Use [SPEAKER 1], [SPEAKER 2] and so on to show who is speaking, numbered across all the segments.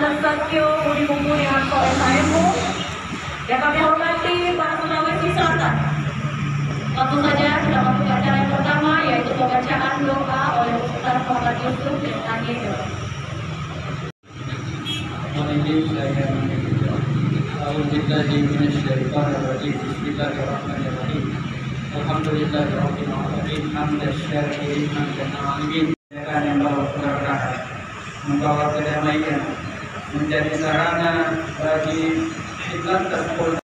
[SPEAKER 1] Lestantio Budi Mumpuni Harso SHMU. Yang kami hormati para Sulawesi Selatan. Tentu saja kita masuk acara yang pertama, yaitu pembacaan doa oleh Ustaz Muhammad Yusuf dan Tani.
[SPEAKER 2] Membawa kedamaian, menjadi sarana bagi khidmat terpulih.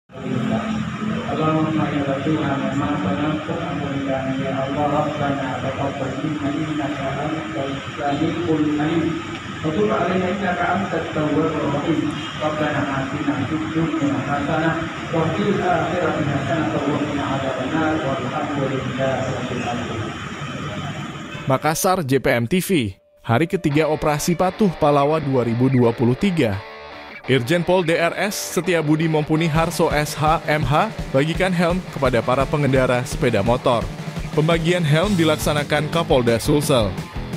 [SPEAKER 2] Allahumma ya Tuhan, memang penampu ampunikan ya Allah Rabbana taqabbal minna innaka antal samiul alim. Wa tub alaina innaka antat tawwabur rahim. Rabbana atina fid dunya hasanah wa fil akhirati hasanah wa qina adzabannar. Walhamdulillahi rabbil alamin.
[SPEAKER 3] Makassar, JPM TV. Hari ketiga Operasi Patuh Palawa 2023. Irjen Pol DRS Setiabudi Mumpuni Harso SH MH bagikan helm kepada para pengendara sepeda motor. Pembagian helm dilaksanakan Kapolda Sulsel.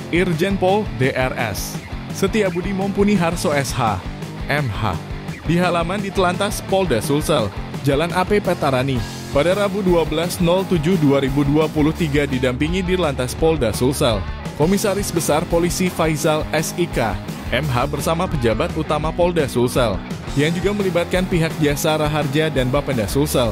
[SPEAKER 3] Irjen Pol DRS Setiabudi Mumpuni Harso SH MH di halaman di Telantas Polda Sulsel, Jalan AP Petarani, pada Rabu 12.07.2023 didampingi Dirlantas Polda Sulsel. Komisaris Besar Polisi Faizal SIK, MH bersama pejabat utama Polda Sulsel, yang juga melibatkan pihak Jasa Raharja dan Bapenda Sulsel.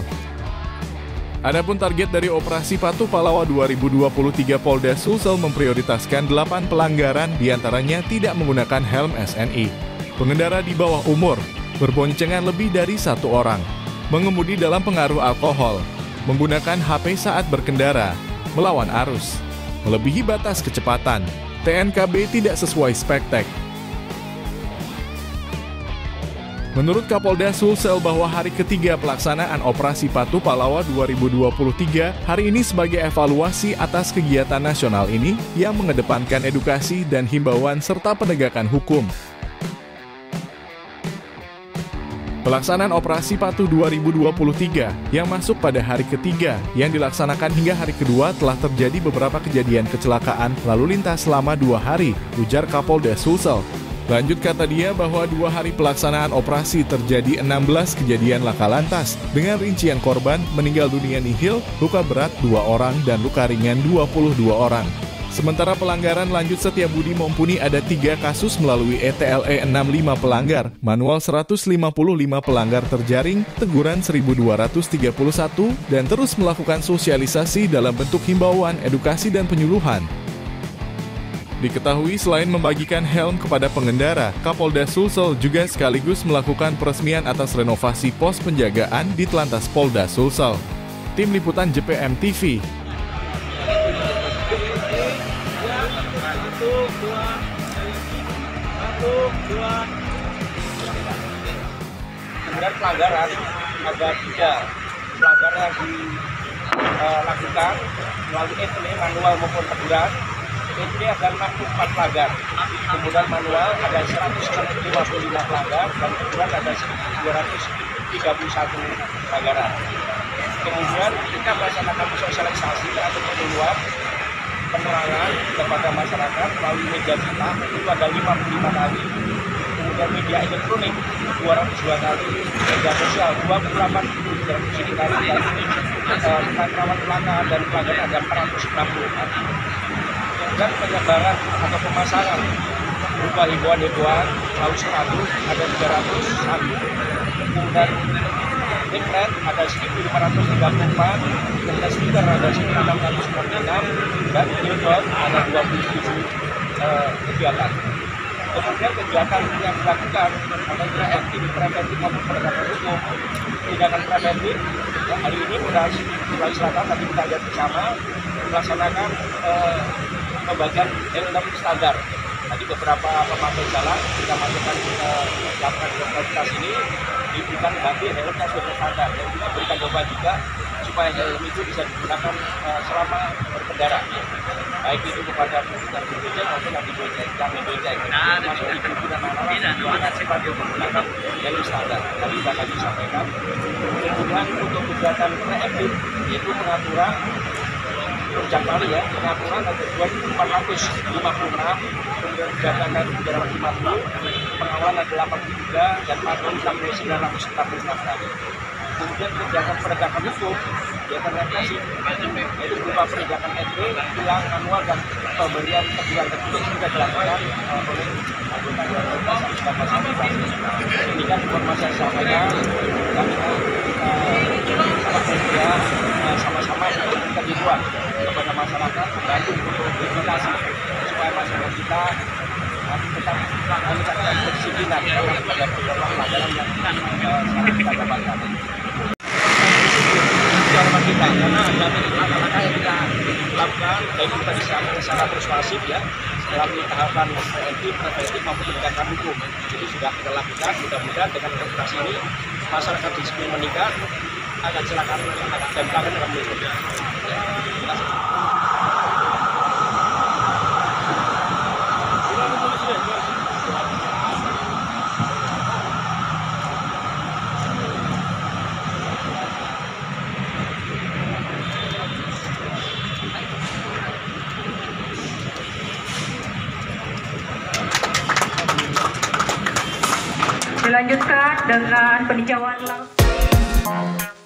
[SPEAKER 3] Adapun target dari Operasi Patuh Palawa 2023, Polda Sulsel memprioritaskan 8 pelanggaran, diantaranya tidak menggunakan helm SNI, pengendara di bawah umur, berboncengan lebih dari 1 orang, mengemudi dalam pengaruh alkohol, menggunakan HP saat berkendara, melawan arus, melebihi batas kecepatan, TNKB tidak sesuai spektek. Menurut Kapolda Sulsel bahwa hari ketiga pelaksanaan Operasi Patuh Palawa 2023 hari ini sebagai evaluasi atas kegiatan nasional ini yang mengedepankan edukasi dan himbauan serta penegakan hukum. Pelaksanaan Operasi Patuh 2023 yang masuk pada hari ketiga yang dilaksanakan hingga hari kedua telah terjadi beberapa kejadian kecelakaan lalu lintas selama 2 hari, ujar Kapolda Sulsel. Lanjut kata dia bahwa 2 hari pelaksanaan operasi terjadi 16 kejadian laka lantas dengan rincian korban meninggal dunia nihil, luka berat 2 orang dan luka ringan 22 orang. Sementara pelanggaran lanjut Setiabudi Mumpuni ada 3 kasus melalui ETLE 65 pelanggar, manual 155 pelanggar terjaring, teguran 1231, dan terus melakukan sosialisasi dalam bentuk himbauan, edukasi, dan penyuluhan. Diketahui selain membagikan helm kepada pengendara, Kapolda Sulsel juga sekaligus melakukan peresmian atas renovasi pos penjagaan di Telantas Polda Sulsel. Tim Liputan JPM TV.
[SPEAKER 4] Kemudian pelanggaran ada 3 pelanggaran yang dilakukan melalui ETLE manual maupun teguran. ETLE ada 64 pelanggar, kemudian manual ada 155 pelanggar dan teguran ada 1.231 pelanggaran. Kemudian kita melaksanakan sosialisasi atau penyuluhan penerangan kepada masyarakat melalui media kita itu ada 55 kali, kemudian media elektronik 202 kali, media sosial 28 dan kali, tentang rawat pelanggaran dan pelanggaran ada 460 kali. Dan penyebaran atau pemasaran berupa himbauan melalui 100 ada 301, kemudian Internet ada 1.534, dan stiker ada 1.646, dan billboard ada 27 kegiatan. Kemudian kegiatan yang dilakukan ada preventif maupun penegakan hukum. Tindakan preventif hari ini Sulawesi Selatan tadi kita lihat bersama melaksanakan pembagian helm standar. Tadi beberapa pemakai jalan kita masukkan lakukan kualitas ini diberikan ganti helm yang sudah standar, dan kita berikan coba juga supaya helm itu bisa digunakan selama berkendara, baik itu kepada pengguna becak maupun yang dibecek, kami becek, termasuk ibu dan anak-anak juga wajib menggunakan helm standar. Tadi sudah kami sampaikan. Kemudian untuk kegiatan preemptif yaitu pengaturan Perjangkali ya, pengaturan ada 2.456, kemudian penjagaan 350, pengawalan ada 83, dan patroli sampai 914. Kemudian kegiatan penegakan hukum, kegiatan represi, yaitu berupa penindakan SP, tilang manual dan pemberian teguran tertulis juga dilakukan oleh anggota Dewan Pembina. Demikian informasi yang saya sampaikan, kami sama-sama memberikan himbauan kepada masyarakat, membantu untuk edukasi supaya masyarakat kita tetap meningkatkan kedisiplinan pada beberapa pelanggaran yang sangat kita dapatkan. Kita karena ada langkah-langkah yang kita lakukan, baik kita bisa secara persuasif ya, melalui tahapan preventif maupun penegakan hukum. Jadi sudah kita lakukan, mudah-mudahan dengan edukasi ini masyarakat disiplin meningkat, akan silakan dan pelanggaran akan menurun. Terima kasih.
[SPEAKER 1] Dilanjutkan dengan peninjauan langsung.